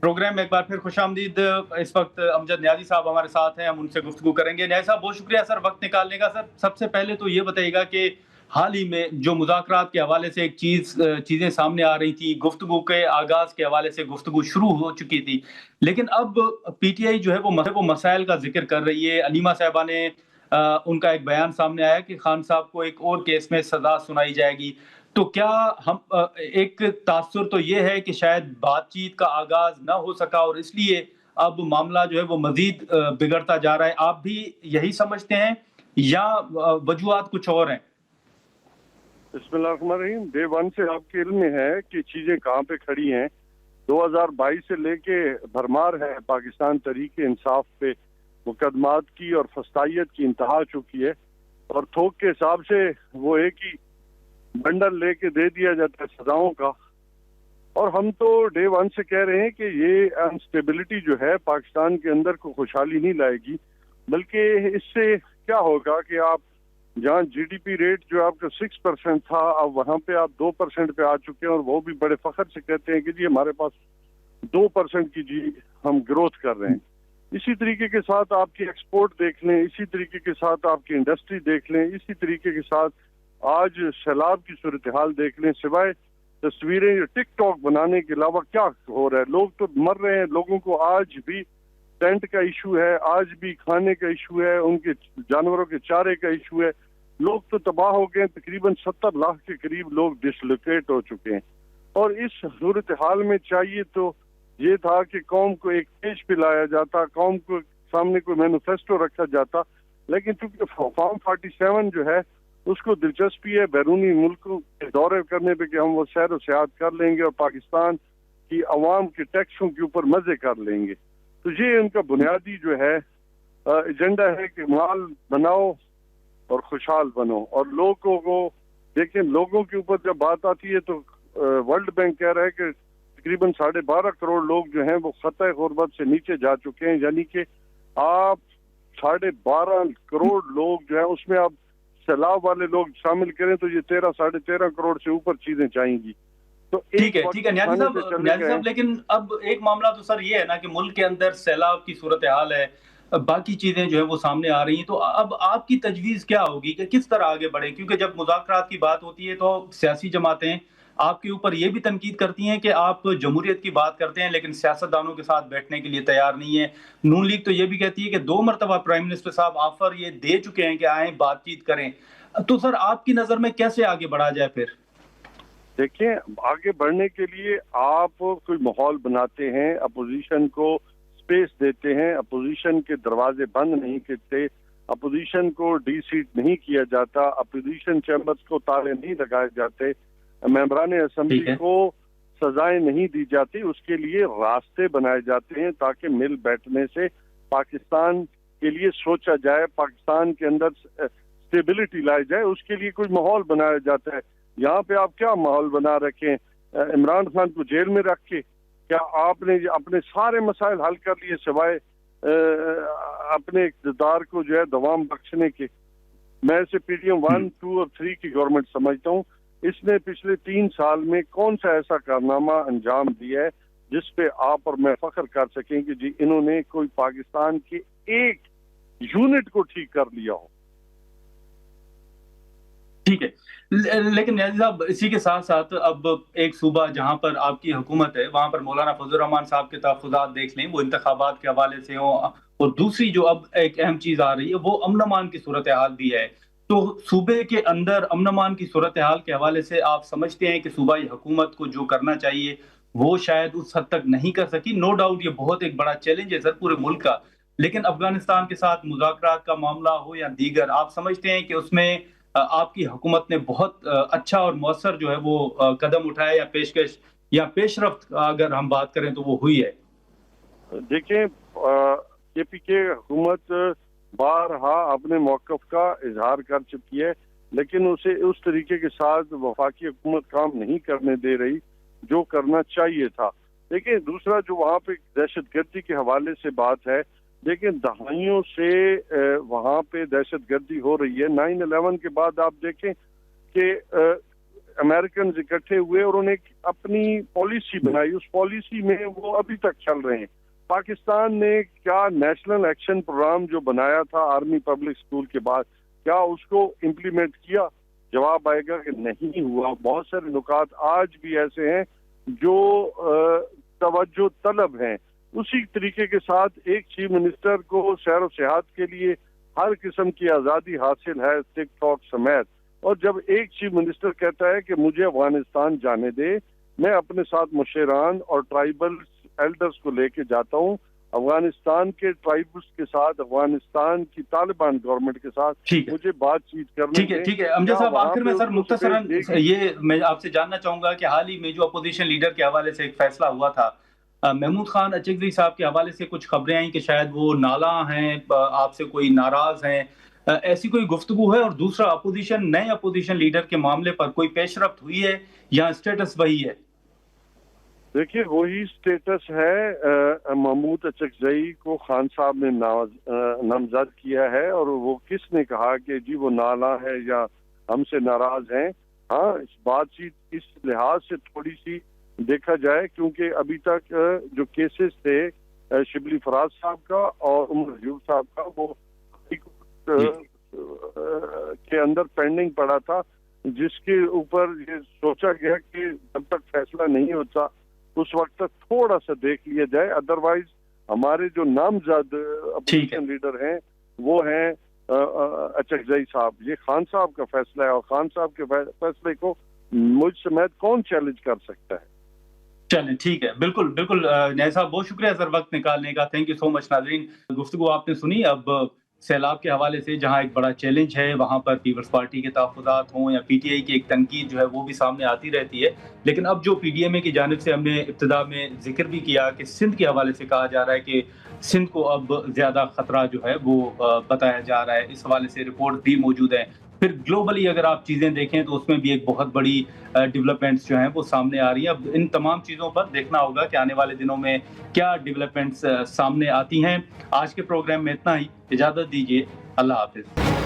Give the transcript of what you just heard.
Programme में एक बार फिर खुशामदीद। इस वक्त अमजद न्याजी साहब हमारे साथ हैं, हम उनसे गुफ्तगू करेंगे। न्याजी साहब बहुत शुक्रिया सर वक्त निकालने का। सर सबसे पहले तो ये बताइएगा कि हाल ही में जो मुज़ाकरात के हवाले से एक चीज़ें सामने आ रही थी, गुफ्तगू के आगाज़ के हवाले से गुफ्तगू शुरू हो चुकी थी, लेकिन अब पीटीआई जो है वो मसाइल का जिक्र कर रही है। अलीमा साहिबा ने उनका एक बयान सामने आया कि खान साहब को एक और केस में सज़ा सुनाई जाएगी। तो क्या हम एक तासुर तो ये है कि शायद बातचीत का आगाज ना हो सका और इसलिए अब मामला जो है वो मजीद बिगड़ता जा रहा है। आप भी यही समझते हैं या वजूहात कुछ और हैं? बिस्मिल्लाहिर्रहमानिर्रहीम। डे वन से आपके इल्म में है कि चीजें कहाँ पे खड़ी हैं। 2022 से लेके भरमार है पाकिस्तान तहरीक इंसाफ पे मुकदमात की और फस्तायत की इंतहा चुकी है, और थोक के हिसाब से वो एक ही बंडल लेके दे दिया जाता है सजाओं का। और हम तो डे वन से कह रहे हैं कि ये अनस्टेबिलिटी जो है पाकिस्तान के अंदर को खुशहाली नहीं लाएगी, बल्कि इससे क्या होगा कि आप जहाँ जीडीपी रेट जो आपका 6% था, अब वहाँ पे आप 2% पे आ चुके हैं, और वो भी बड़े फख्र से कहते हैं कि जी हमारे पास 2% की जी हम ग्रोथ कर रहे हैं। इसी तरीके के साथ आपकी एक्सपोर्ट देख लें, इसी तरीके के साथ आपकी इंडस्ट्री देख लें, इसी तरीके के साथ आज सैलाब की सूरत हाल देख लें। सिवाय तस्वीरें टिकटॉक बनाने के अलावा क्या हो रहा है? लोग तो मर रहे हैं, लोगों को आज भी टेंट का इशू है, आज भी खाने का इशू है, उनके जानवरों के चारे का इशू है। लोग तो तबाह हो गए, तकरीबन 70 लाख के करीब लोग डिसलोकेट हो चुके हैं। और इस सूरत हाल में चाहिए तो ये था कि कौम को एक पेज पे लाया जाता, कौम को सामने कोई मैनिफेस्टो रखा जाता, लेकिन चूंकि फॉर्म 47 जो है उसको दिलचस्पी है बैरूनी मुल्कों के दौरे करने पे कि हम वो सैर व सियाहत कर लेंगे और पाकिस्तान की अवाम के टैक्सों के ऊपर मजे कर लेंगे। तो ये उनका बुनियादी जो है एजेंडा है कि माल बनाओ और खुशहाल बनो। और लोगों को देखें, लोगों के ऊपर जब बात आती है तो वर्ल्ड बैंक कह रहा है कि तकरीबन 12.5 करोड़ लोग जो हैं वो खतरे गुर्बत से नीचे जा चुके हैं। यानी कि आप 12.5 करोड़ लोग जो है उसमें आप सैलाब वाले लोग शामिल करें तो ये 13-13.5 करोड़ से ऊपर चीजें चाहेंगी। तो ठीक है न्याजी साहब, लेकिन अब एक मामला तो सर ये है ना कि मुल्क के अंदर सैलाब की सूरत हाल है, बाकी चीजें जो है वो सामने आ रही हैं। तो अब आपकी तजवीज क्या होगी कि किस तरह आगे बढ़े? क्योंकि जब मुज़ाकरात की बात होती है तो सियासी जमातें आपके ऊपर ये भी तनकीद करती हैं कि आप जमहूरियत की बात करते हैं लेकिन सियासतदानों के साथ बैठने के लिए तैयार नहीं है। नून लीग तो ये भी कहती है कि 2 मरतबा प्राइम मिनिस्टर साहब ऑफर ये दे चुके हैं कि आए बातचीत करें। तो सर आपकी नजर में कैसे आगे बढ़ा जाए फिर? देखिए, आगे बढ़ने के लिए आप कोई माहौल बनाते हैं, अपोजिशन को स्पेस देते हैं, अपोजिशन के दरवाजे बंद नहीं करते, अपोजिशन को डी-सीट नहीं किया जाता, अपोजिशन चैम्बर्स को ताले नहीं लगाए जाते, मेंबरान असेंबली को सजाएं नहीं दी जाती। उसके लिए रास्ते बनाए जाते हैं ताकि मिल बैठने से पाकिस्तान के लिए सोचा जाए, पाकिस्तान के अंदर स्टेबिलिटी लाई जाए। उसके लिए कोई माहौल बनाया जाता है। यहाँ पे आप क्या माहौल बना रखें? इमरान खान को जेल में रख के क्या आपने अपने सारे मसाइल हल कर लिए सिवाय अपने इक़्तिदार को जो है दवाम बख्शने के? मैं इसे पीडीएम 1, 2 और 3 की गवर्नमेंट समझता हूँ। इसने पिछले 3 साल में कौन सा ऐसा कारनामा अंजाम दिया है जिस पे आप और मैं फख्र कर सकें कि जी इन्होंने कोई पाकिस्तान के एक यूनिट को ठीक कर लिया हो? ठीक है, लेकिन न्याजी साहब इसी के साथ साथ अब एक सूबा जहां पर आपकी हुकूमत है वहां पर मौलाना फजल रहमान साहब के तहफ़्फ़ुज़ात देख लें, वो इंतखाबात के हवाले से हो, और दूसरी जो अब एक अहम चीज आ रही है वो अमन अमान की सूरत हाल भी है। तो सूबे के अंदर अमन अमान की सूरत हाल के हवाले से आप समझते हैं कि सूबाई हुकूमत को जो करना चाहिए वो शायद उस हद तक नहीं कर सकी? नो डाउट ये बहुत एक बड़ा चैलेंज है सर पूरे मुल्क का, लेकिन अफगानिस्तान के साथ मुज़ाकरात का मामला हो या दीगर, आप समझते हैं कि उसमें आपकी हुकूमत ने बहुत अच्छा और मौसर जो है वो कदम उठाया या पेशकश या पेशरफ्त अगर हम बात करें तो वो हुई है? देखिए, केपीके हुकूमत बारहा अपने मौक़िफ़ का इजहार कर चुकी है, लेकिन उसे उस तरीके के साथ वफाकी हुकूमत काम नहीं करने दे रही जो करना चाहिए था। देखिए, दूसरा जो वहाँ पे दहशतगर्दी के हवाले से बात है, देखिए दहाइयों से वहाँ पे दहशतगर्दी हो रही है। 9/11 के बाद आप देखें कि अमेरिकन इकट्ठे हुए और उन्हें अपनी पॉलिसी बनाई, उस पॉलिसी में वो अभी तक चल रहे हैं। पाकिस्तान ने क्या नेशनल एक्शन प्रोग्राम जो बनाया था आर्मी पब्लिक स्कूल के बाद, क्या उसको इम्प्लीमेंट किया? जवाब आएगा कि नहीं हुआ। बहुत सारे नुकात आज भी ऐसे हैं जो तवज्जो तलब हैं। उसी तरीके के साथ एक चीफ मिनिस्टर को सैर व सियाहत के लिए हर किस्म की आज़ादी हासिल है, टिकटॉक समेत। और जब एक चीफ मिनिस्टर कहता है कि मुझे अफगानिस्तान जाने दे, मैं अपने साथ मुशेरान और ट्राइबल एल्डर्स को लेके जाता हूँ, अफगानिस्तान के ट्राइब्स के साथ, अफगानिस्तान की तालिबान गवर्नमेंट के साथ मुझे बातचीत करनी है। ठीक है अमजद साहब, आखिर में सर मुख्तसरन ये मैं आपसे जानना चाहूंगा कि हाल ही में जो अपोजिशन लीडर के हवाले से एक फैसला हुआ था, महमूद खान अचकज़ई साहब के हवाले से कुछ खबरें आई कि शायद वो नाला हैं, आपसे कोई नाराज हैं, ऐसी कोई गुफ्तगू है? और दूसरा, नए अपोजिशन लीडर के मामले पर कोई पेशरफ्त हुई है या स्टेटस वही है? देखिए, वही स्टेटस है। महमूद अचकज़ई को खान साहब ने नामजद किया है और वो किसने कहा कि जी वो नाला है या हमसे नाराज हैं? हाँ, इस बातचीत इस लिहाज से थोड़ी सी देखा जाए क्योंकि अभी तक जो केसेस थे शिबली फराज साहब का और उमर अयूब साहब का, वो के अंदर पेंडिंग पड़ा था, जिसके ऊपर ये सोचा गया कि जब तक फैसला नहीं होता उस वक्त तक थोड़ा सा देख लिया जाए। अदरवाइज हमारे जो नामजद अपोजिशन लीडर हैं वो हैं अचकज़ई साहब। ये खान साहब का फैसला है और खान साहब के फैसले को मुझ समेत कौन चैलेंज कर सकता है? चलें, ठीक है, बिल्कुल बिल्कुल। नया साहब, बहुत शुक्रिया सर वक्त निकालने का। Thank you so much. नाज़रीन, गुफ्तगू आपने सुनी। अब सैलाब के हवाले से जहां एक बड़ा चैलेंज है, वहां पर पीपल्स पार्टी के तहफ़्फ़ुज़ात हों या पीटीआई की एक तनकीद जो है वो भी सामने आती रहती है। लेकिन अब जो पीडीएमए की जानिब से हमने इब्तिदा में जिक्र भी किया कि सिंध के हवाले से कहा जा रहा है कि सिंध को अब ज़्यादा खतरा जो है वो बताया जा रहा है। इस हवाले से रिपोर्ट भी मौजूद है। फिर ग्लोबली अगर आप चीज़ें देखें तो उसमें भी एक बहुत बड़ी डेवलपमेंट्स जो हैं वो सामने आ रही हैं। अब इन तमाम चीज़ों पर देखना होगा कि आने वाले दिनों में क्या डेवलपमेंट्स सामने आती हैं। आज के प्रोग्राम में इतना ही। इजाज़त दीजिए। अल्लाह हाफ़िज़।